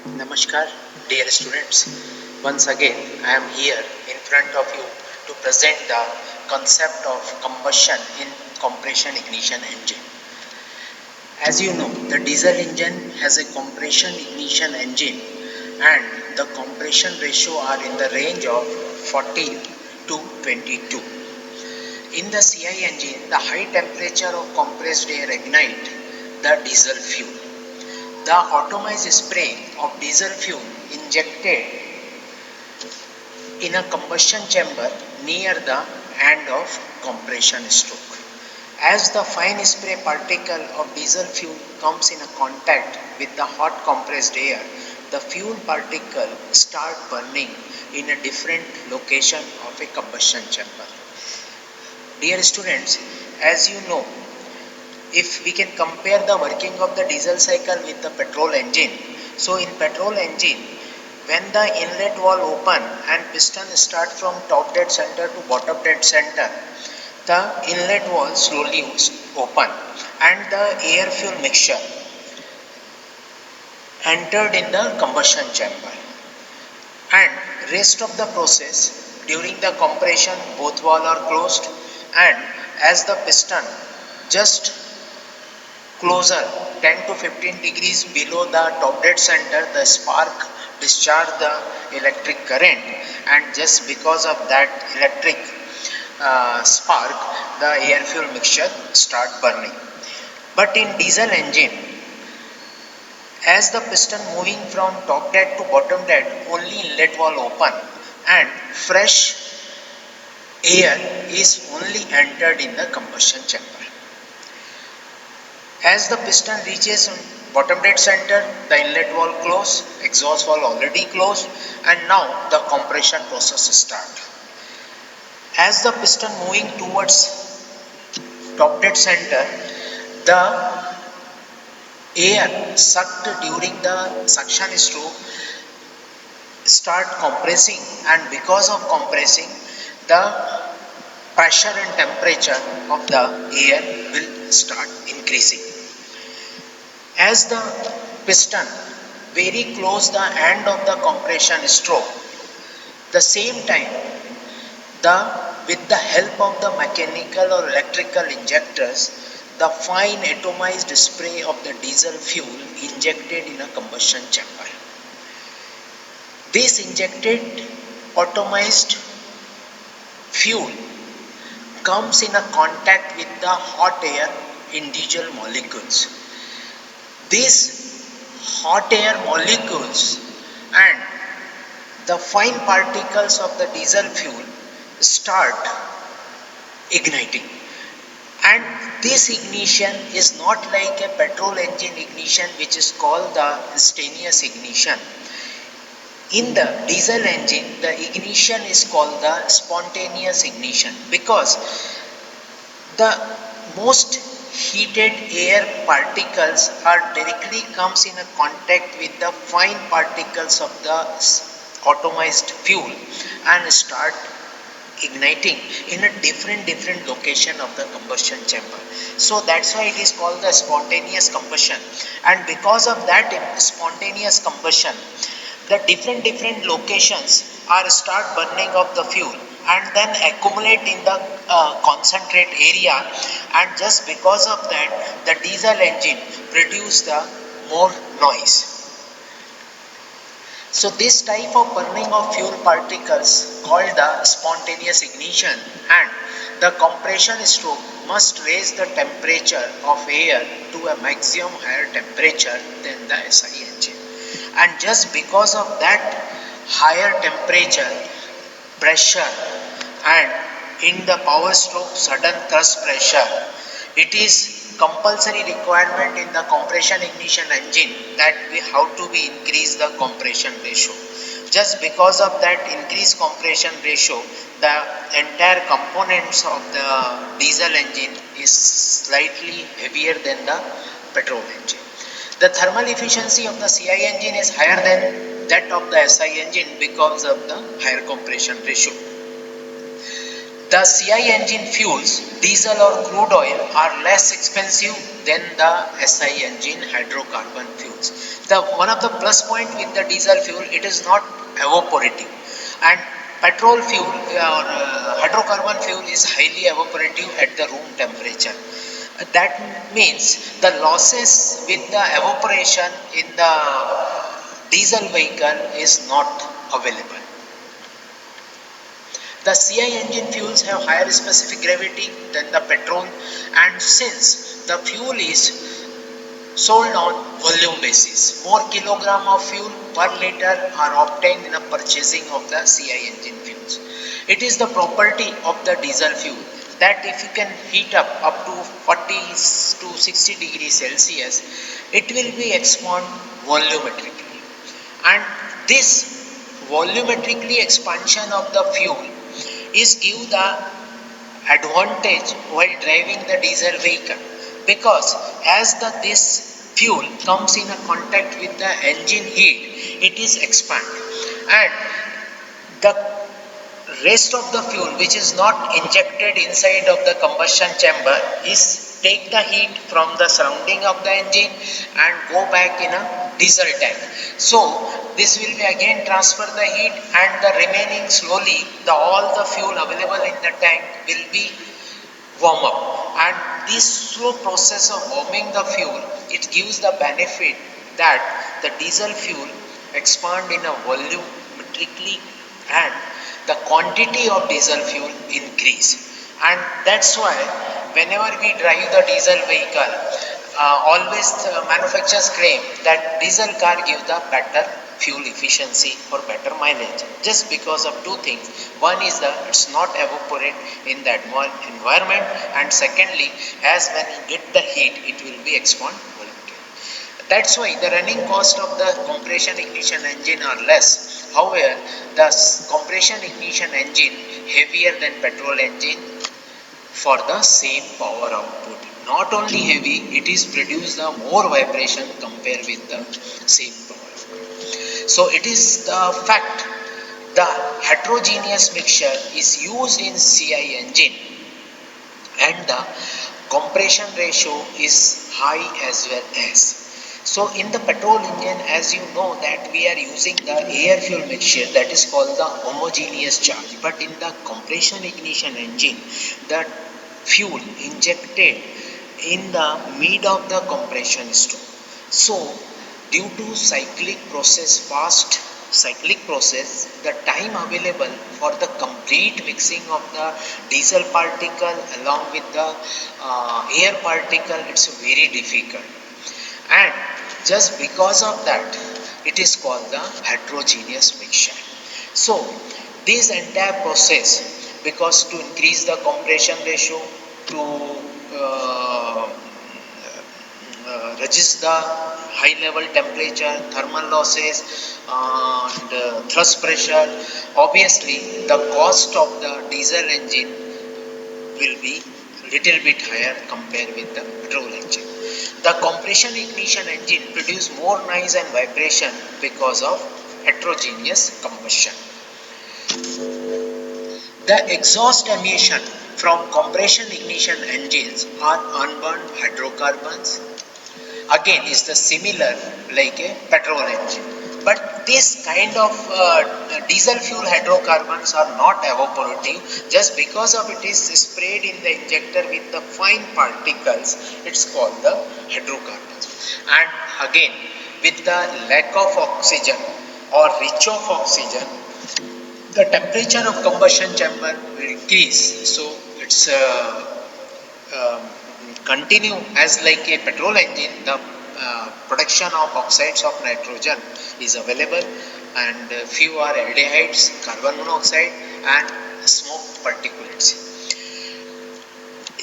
Namaskar, dear students. Once again, I am here in front of you to present the concept of combustion in compression ignition engine. As you know, the diesel engine has a compression ignition engine and the compression ratio are in the range of 40 to 22. In the CI engine, the high temperature of compressed air ignite the diesel fuel. The atomized spray of diesel fuel injected in a combustion chamber near the end of compression stroke. As the fine spray particle of diesel fuel comes in a contact with the hot compressed air, the fuel particle start burning in a different location of a combustion chamber. Dear students, as you know, if we can compare the working of the diesel cycle with the petrol engine, so in petrol engine, when the inlet valve open and piston start from top dead center to bottom dead center, the inlet valve slowly open and the air fuel mixture entered in the combustion chamber, and rest of the process during the compression both valves are closed, and as the piston just closer 10 to 15 degrees below the top dead center, the spark discharge the electric current, and just because of that electric spark, the air fuel mixture start burning. But in diesel engine, as the piston moving from top dead to bottom dead, only inlet valve open and fresh air is only entered in the combustion chamber. As the piston reaches bottom dead center, the inlet valve closed, exhaust valve already closed, and now the compression process start. As the piston moving towards top dead center, the air sucked during the suction stroke start compressing, and because of compressing, the pressure and temperature of the air will start increasing. As the piston very close the end of the compression stroke, the same time the with the help of the mechanical or electrical injectors, the fine atomized spray of the diesel fuel injected in a combustion chamber. This injected atomized fuel comes in a contact with the hot air individual molecules. These hot air molecules and the fine particles of the diesel fuel start igniting, and this ignition is not like a petrol engine ignition which is called the instantaneous ignition. In the diesel engine, the ignition is called the spontaneous ignition because the most heated air particles are directly comes in a contact with the fine particles of the atomized fuel and start igniting in a different location of the combustion chamber. So that's why it is called the spontaneous combustion, and because of that spontaneous combustion, the different locations are start burning of the fuel and then accumulate in the concentrate area, and just because of that the diesel engine produce the more noise. So this type of burning of fuel particles called the spontaneous ignition, and the compression stroke must raise the temperature of air to a maximum higher temperature than the SI engine. And just because of that higher temperature, pressure, and in the power stroke sudden thrust pressure, it is compulsory requirement in the compression ignition engine that we have to be increase the compression ratio. Just because of that increased compression ratio, the entire components of the diesel engine is slightly heavier than the petrol engine. The thermal efficiency of the CI engine is higher than that of the SI engine because of the higher compression ratio. The CI engine fuels, diesel or crude oil, are less expensive than the SI engine hydrocarbon fuels. One of the plus point with the diesel fuel, it is not evaporative, and petrol fuel or hydrocarbon fuel is highly evaporative at the room temperature. That means the losses with the evaporation in the diesel vehicle is not available. The CI engine fuels have higher specific gravity than the petrol, and since the fuel is sold on volume basis, more kilogram of fuel per liter are obtained in the purchasing of the CI engine fuels. It is the property of the diesel fuel that if you can heat up to 40 to 60 degrees Celsius, it will be expand volumetrically, and this volumetrically expansion of the fuel is give the advantage while driving the diesel vehicle, because as this fuel comes in a contact with the engine heat, it is expand, and the rest of the fuel which is not injected inside of the combustion chamber is take the heat from the surrounding of the engine and go back in a diesel tank. So this will be again transfer the heat, and the remaining slowly all the fuel available in the tank will be warm up, and this slow process of warming the fuel, it gives the benefit that the diesel fuel expand in a volumetrically, and the quantity of diesel fuel increase. And that's why whenever we drive the diesel vehicle, always the manufacturers claim that diesel car gives the better fuel efficiency or better mileage, just because of two things. One is that it's not evaporate in the environment, and secondly, as when you get the heat, it will be expand voluntarily. That's why the running cost of the compression ignition engine are less. However, the compression ignition engine heavier than petrol engine for the same power output. Not only heavy, it is produce the more vibration compared with the same power. So it is the fact the heterogeneous mixture is used in CI engine, and the compression ratio is high as well as. So in the petrol engine, as you know that we are using the air fuel mixture, that is called the homogeneous charge, but in the compression ignition engine, the fuel injected in the mid of the compression stroke. So due to fast cyclic process, the time available for the complete mixing of the diesel particle along with the air particle, it's very difficult, and just because of that, it is called the heterogeneous mixture. So this entire process, because to increase the compression ratio, to resist the high level temperature, thermal losses, and thrust pressure, obviously the cost of the diesel engine will be little bit higher compared with the petrol engine. The compression ignition engine produce more noise and vibration because of heterogeneous combustion. The exhaust emission from compression ignition engines are unburned hydrocarbons. Again, is the similar like a petrol engine, but this kind of diesel fuel hydrocarbons are not evaporative, just because of it is sprayed in the injector with the fine particles, it's called the hydrocarbons. And again, with the lack of oxygen or rich of oxygen, the temperature of combustion chamber will increase. So it's continue as like a petrol engine. The production of oxides of nitrogen is available, and few are aldehydes, carbon monoxide, and smoke particulates.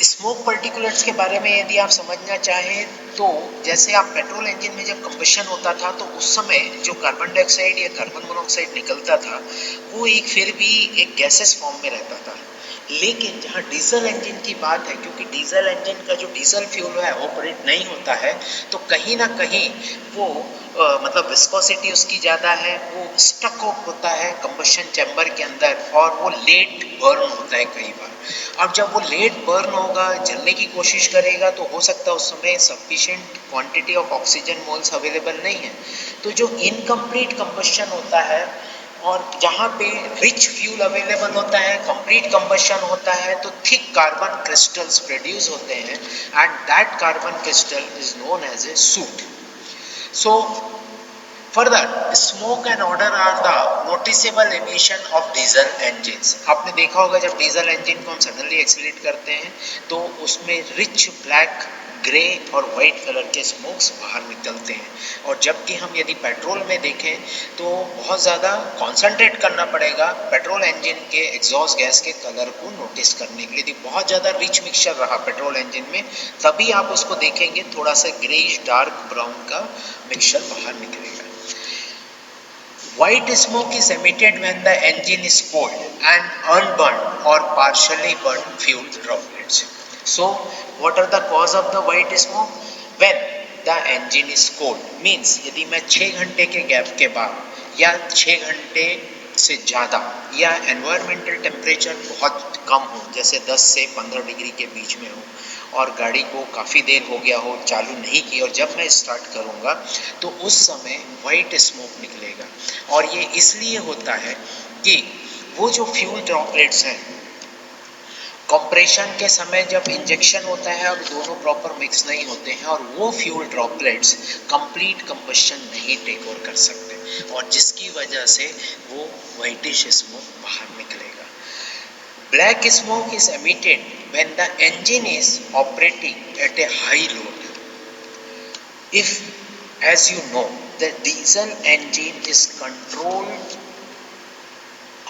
Smoke particulates के बारे में यदि आप समझना चाहें तो जैसे आप पेट्रोल इंजन में जब कंबशन होता था तो उस समय जो कार्बन डाइऑक्साइड या कार्बन मोनोऑक्साइड निकलता था वो एक फिर भी एक गैसेस फॉर्म में रहता था, लेकिन जहाँ डीजल इंजन की बात है, क्योंकि डीजल इंजन का जो डीजल फ्यूल है ऑपरेट नहीं होता है, तो कहीं ना कहीं वो मतलब विस्कोसिटी उसकी ज़्यादा है, वो स्टक होता है कंबशन चैम्बर के अंदर और वो लेट बर्न होता है कई बार। अब जब वो लेट बर्न होगा, जलने की कोशिश करेगा, तो हो सकता है उस समय sufficient quantity of oxygen moles available नहीं है। तो जो इनकम्प्लीट कंबशन होता है और जहाँ पे रिच फ्यूल अवेलेबल होता है, कंप्लीट कंबशन होता है, तो थिक कार्बन क्रिस्टल्स प्रोड्यूस होते हैं and that carbon crystal is known as a soot. So further smoke and odour are the noticeable emission of diesel engines. आपने देखा होगा जब डीजल इंजन को हम सडनली एक्सीलरेट करते हैं तो उसमें रिच ब्लैक, ग्रे और वाइट कलर के स्मोक्स बाहर निकलते हैं, और जबकि हम यदि पेट्रोल में देखें तो बहुत ज़्यादा कॉन्सेंट्रेट करना पड़ेगा पेट्रोल इंजन के एग्जॉस्ट गैस के कलर को नोटिस करने के लिए। यदि बहुत ज़्यादा रिच मिक्सचर रहा पेट्रोल इंजन में, तभी आप उसको देखेंगे थोड़ा सा ग्रेइश डार्क ब्राउन का मिक्सचर बाहर निकलेगा। White smoke is emitted when the engine is cold and unburned or partially burned fuel droplets. So, what are the cause of the white smoke? When the engine is cold, means यदि मैं 6 घंटे के gap के बाद या 6 घंटे से ज़्यादा या एनवायरमेंटल टेम्परेचर बहुत कम हो, जैसे 10 से 15 डिग्री के बीच में हो, और गाड़ी को काफ़ी देर हो गया हो चालू नहीं की, और जब मैं स्टार्ट करूँगा तो उस समय वाइट स्मोक निकलेगा। और ये इसलिए होता है कि वो जो फ्यूल ड्रॉपलेट्स हैं, कंप्रेशन के समय जब इंजेक्शन होता है, अब दोनों प्रॉपर मिक्स नहीं होते हैं और वो फ्यूल ड्रॉपलेट्स कंप्लीट कंबशन नहीं टेक ओवर कर सकते, और जिसकी वजह से वो वाइटिश स्मोक बाहर निकलेगा। Black smoke is emitted when the engine is operating at a high load. If, as you know, the diesel engine is controlled,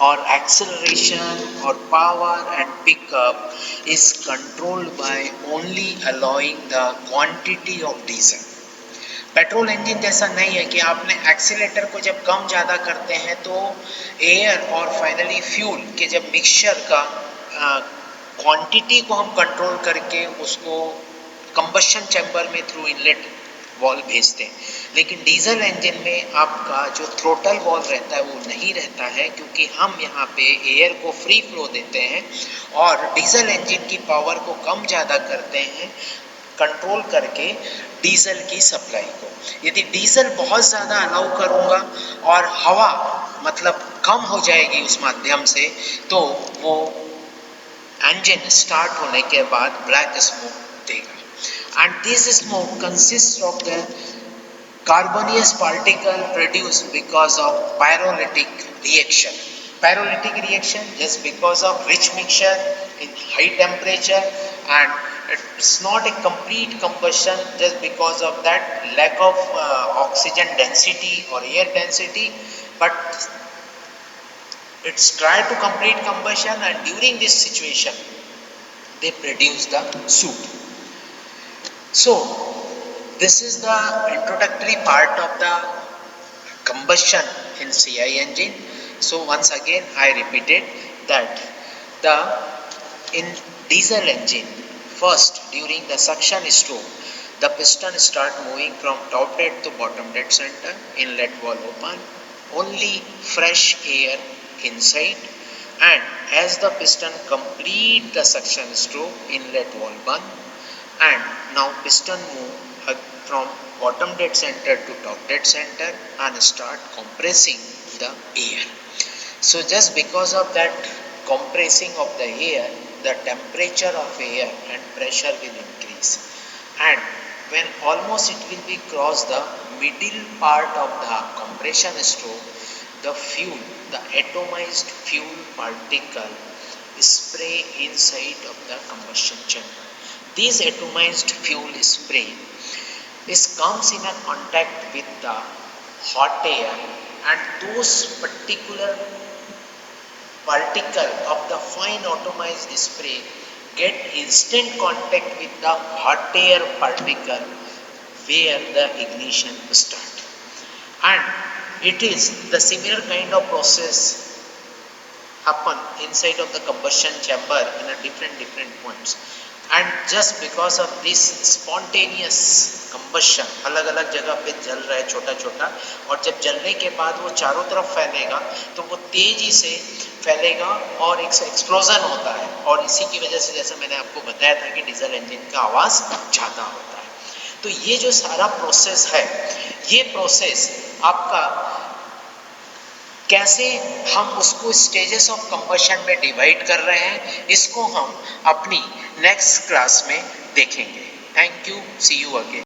or acceleration or power and pickup is controlled by only allowing the quantity of diesel. Petrol engine जैसा नहीं है कि आपने accelerator को जब कम ज़्यादा करते हैं तो एयर और फाइनली फ्यूल के जब मिक्सचर का क्वांटिटी को हम कंट्रोल करके उसको कंबशन चैम्बर में थ्रू इनलेट वॉल भेजते हैं, लेकिन डीजल इंजन में आपका जो थ्रोटल वॉल रहता है वो नहीं रहता है, क्योंकि हम यहाँ पे एयर को फ्री फ्लो देते हैं और डीजल इंजन की पावर को कम ज़्यादा करते हैं कंट्रोल करके डीजल की सप्लाई को। यदि डीजल बहुत ज़्यादा अलाउ करूँगा और हवा मतलब कम हो जाएगी उस माध्यम से, तो वो इंजन स्टार्ट होने के बाद ब्लैक स्मोक देगा। And this smoke consist of the carbonaceous particle produce because of pyrolytic reaction. Pyrolytic reaction just because of rich mixture in high temperature, and it's not a complete combustion just because of that lack of oxygen density or air density, but it's try to complete combustion, and during this situation they produce the soot. So this is the introductory part of the combustion in CI engine. So once again I repeated that the in diesel engine, first during the suction stroke the piston start moving from top dead to bottom dead center, inlet valve open, only fresh air inside, and as the piston complete the suction stroke, inlet valve band, and now piston move from bottom dead center to top dead center and start compressing the air. So just because of that compressing of the air, the temperature of air and pressure will increase, and when almost it will be cross the middle part of the compression stroke, the fuel, the atomized fuel particle spray inside of the combustion chamber. This atomized fuel spray comes in a contact with the hot air, and those particular particle of the fine atomized spray get instant contact with the hot air particle where the ignition start, and it is the similar kind of process happen inside of the combustion chamber in a different points, and just because of this spontaneous combustion अलग अलग जगह पे जल रहा है छोटा छोटा, और जब जलने के बाद वो चारों तरफ फैलेगा तो वो तेजी से फैलेगा और एक एक्सप्लोजन होता है, और इसी की वजह से जैसे मैंने आपको बताया था कि डीजल इंजन का आवाज़ ज़्यादा होता है। तो ये जो सारा प्रोसेस है, ये प्रोसेस आपका कैसे हम उसको स्टेजेस ऑफ कंबशन में डिवाइड कर रहे हैं, इसको हम अपनी नेक्स्ट क्लास में देखेंगे। Thank you, see you again.